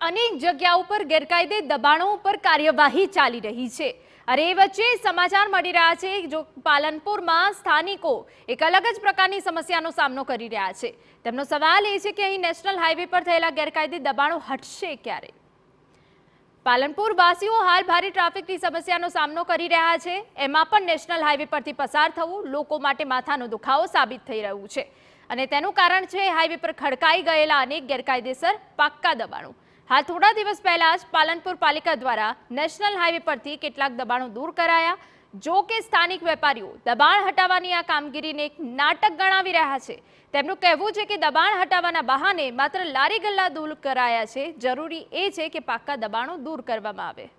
અનેક જગ્યાઓ પર ગેરકાયદે દબાણો ઉપર કાર્યવાહી ચાલી રહી છે। અરે એ વચ્ચે સમાચાર મળી રહ્યા છે જો પાલનપુરમાં સ્થાનિકો એક અલગ જ પ્રકારની સમસ્યાનો સામનો કરી રહ્યા છે। તેમનો સવાલ એ છે કે અહીં નેશનલ હાઈવે પર થયેલા ગેરકાયદે દબાણો હટશે ક્યારે। પાલનપુર વાસીઓ હાલ ભારે ટ્રાફિકની સમસ્યાનો સામનો કરી રહ્યા છે। એમાં પણ નેશનલ હાઈવે પરથી પસાર થવું લોકો માટે માથાનો દુખાવો સાબિત થઈ રહ્યું છે અને તેનું કારણ છે હાઈવે પર ખડકાઈ ગયેલા અનેક ગેરકાયદેસર પાક્કા દબાણો। હાલ થોડા દિવસ પહેલા જ પાલનપુર પાલિકા દ્વારા નેશનલ હાઈવે પરથી કેટલાક દબાણો દૂર કરાયા। જો કે સ્થાનિક વેપારીઓ દબાણ હટાવવાની આ કામગીરીને એક નાટક ગણાવી રહ્યા છે। તેમનું કહેવું છે કે દબાણ હટાવવાના બહાને માત્ર લારી ગલ્લા દૂર કરાયા છે। જરૂરી એ છે કે પાક્કા દબાણો દૂર કરવામાં આવે।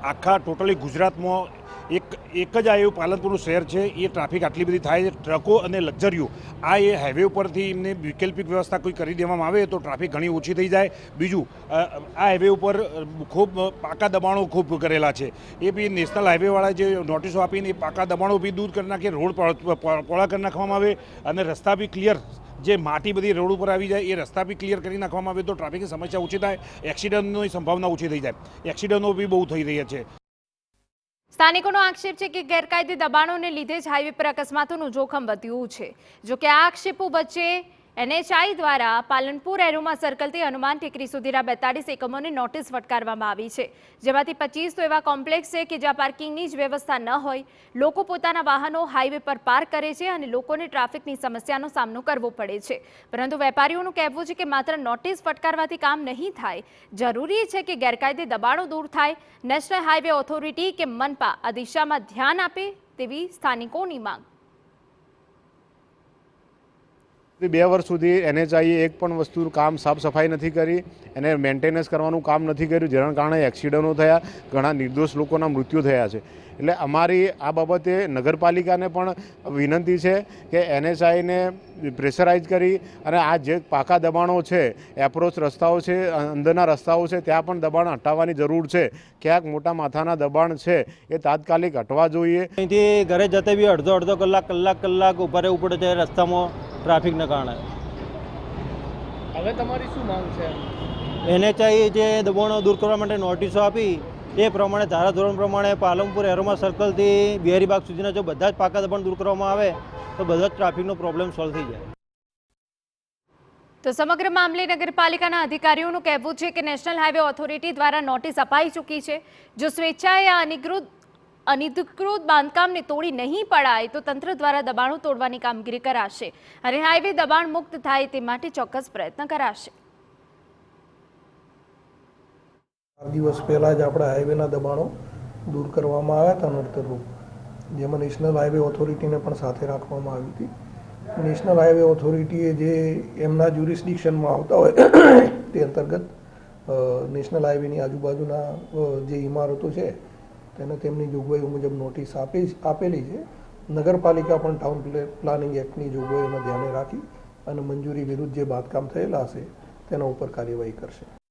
આખા ટોટલી ગુજરાતમાં એક જ આ એવું પાલનપુરનું શહેર છે। એ ટ્રાફિક આટલી બધી થાય છે, ટ્રકો અને લક્ઝરીઓ આ એ હાઈવે ઉપરથી એમને વૈકલ્પિક વ્યવસ્થા કોઈ કરી દેવામાં આવે તો ટ્રાફિક ઘણી ઓછી થઈ જાય। બીજું આ હાઈવે ઉપર ખૂબ પાકા દબાણો ખૂબ કરેલા છે, એ બી નેશનલ હાઈવેવાળા જે નોટિસો આપીને એ પાકા દબાણો બી દૂર કરી નાખે, રોડ પહોળા કરી નાખવામાં આવે અને રસ્તા બી ક્લિયર, જે માટી બધી રોડ ઉપર આવી જાય એ રસ્તા બી ક્લિયર કરી નાખવામાં આવે તો ટ્રાફિકની સમસ્યા ઓછી થાય, એક્સિડન્ટની સંભાવના ઓછી થઈ જાય। એક્સિડન્ટો બી બહુ થઈ રહ્યા છે। સ્થાનિકોનો આક્ષેપ છે કે ગેરકાયદે દબાણોને લીધે જ હાઈવે પર અકસ્માતોનું જોખમ વધ્યું છે। જો કે આ આક્ષેપો વચ્ચે NHAI દ્વારા પાલનપુર એરોમા સર્કલથી હનુમાન ટેકરી સુધીના 42 એકમોને નોટિસ ફટકારવામાં આવી છે, જેમાંથી 25 તો એવા કોમ્પ્લેક્સ છે કે જ્યાં પાર્કિંગની જ વ્યવસ્થા ન હોય। લોકો પોતાના વાહનો હાઈવે પર પાર્ક કરે છે અને લોકોને ટ્રાફિકની સમસ્યાનો સામનો કરવો પડે છે। પરંતુ વેપારીઓનું કહેવું છે કે માત્ર નોટિસ ફટકારવાથી કામ નહીં થાય, જરૂરી છે કે ગેરકાયદે દબાણો દૂર થાય। નેશનલ હાઈવે ઓથોરિટી કે મનપા આ દિશામાં ધ્યાન આપે તેવી સ્થાનિકોની માંગ। 2 વર્ષ સુધી NHAI એક પણ વસ્તુનું કામ સાફ સફાઈ નથી કરી, એને મેન્ટેનન્સ કરવાનું કામ નથી કર્યું, જેના કારણે એક્સિડન્ટો થયા, ઘણા નિર્દોષ લોકોના મૃત્યુ થયા છે। એટલે અમારી આ બાબતે નગરપાલિકાને પણ વિનંતી છે કે NHAIને પ્રેશરાઇઝ કરી અને આ જે પાકા દબાણો છે, એપ્રોચ રસ્તાઓ છે, અંદરના રસ્તાઓ છે, ત્યાં પણ દબાણ હટાવવાની જરૂર છે। ક્યાંક મોટા માથાના દબાણ છે એ તાત્કાલિક હટવા જોઈએ। અહીંથી ઘરે જતે બી અડધો કલાક ઉભા રહેવું પડે છે રસ્તામાં ટ્રાફિકના કારણે। હવે તમારી શું માંગ છે? NHAI જે દબાણો દૂર કરવા માટે નોટિસો આપી એ પ્રમાણે ધારાધોરણ પ્રમાણે પાલનપુર એરોમા સર્કલથી બિહારીબાગ સુધીના જો બધા જ પાકા દબાણ દૂર કરવામાં આવે તો બધા જ ટ્રાફિકનો પ્રોબ્લેમ સોલ્વ થઈ જાય। તો સમગ્ર મામલે નગરપાલિકાના અધિકારીઓનું કહેવું છે કે નેશનલ હાઈવે ઓથોરિટી દ્વારા નોટિસ અપાઈ ચૂકી છે। જો સ્વેચ્છાએ આ અનધિકૃત બાંધકામને તોડી નહીં પડાય તો તંત્ર દ્વારા દબાણો તોડવાની કામગીરી કરાશે અને હાઈવે દબાણ મુક્ત થાય તે માટે ચોક્કસ પ્રયત્ન કરાશે। 4 દિવસ પહેલાં જ આપણા હાઈવેના દબાણો દૂર કરવામાં આવ્યા હતા નડતરરૂપ, જેમાં નેશનલ હાઈવે ઓથોરિટીને પણ સાથે રાખવામાં આવી હતી। નેશનલ હાઈવે ઓથોરિટીએ જે એમના જ્યુરિસ્ડિક્શનમાં આવતા હોય તે અંતર્ગત નેશનલ હાઈવેની આજુબાજુના જે ઇમારતો છે તેને તેમની જોગવાઈઓ મુજબ નોટિસ આપેલી છે। નગરપાલિકા પણ ટાઉન પ્લાનિંગ એક્ટની જોગવાઈઓને ધ્યાને રાખી અને મંજૂરી વિરુદ્ધ જે બાંધકામ થયેલા હશે તેના ઉપર કાર્યવાહી કરશે।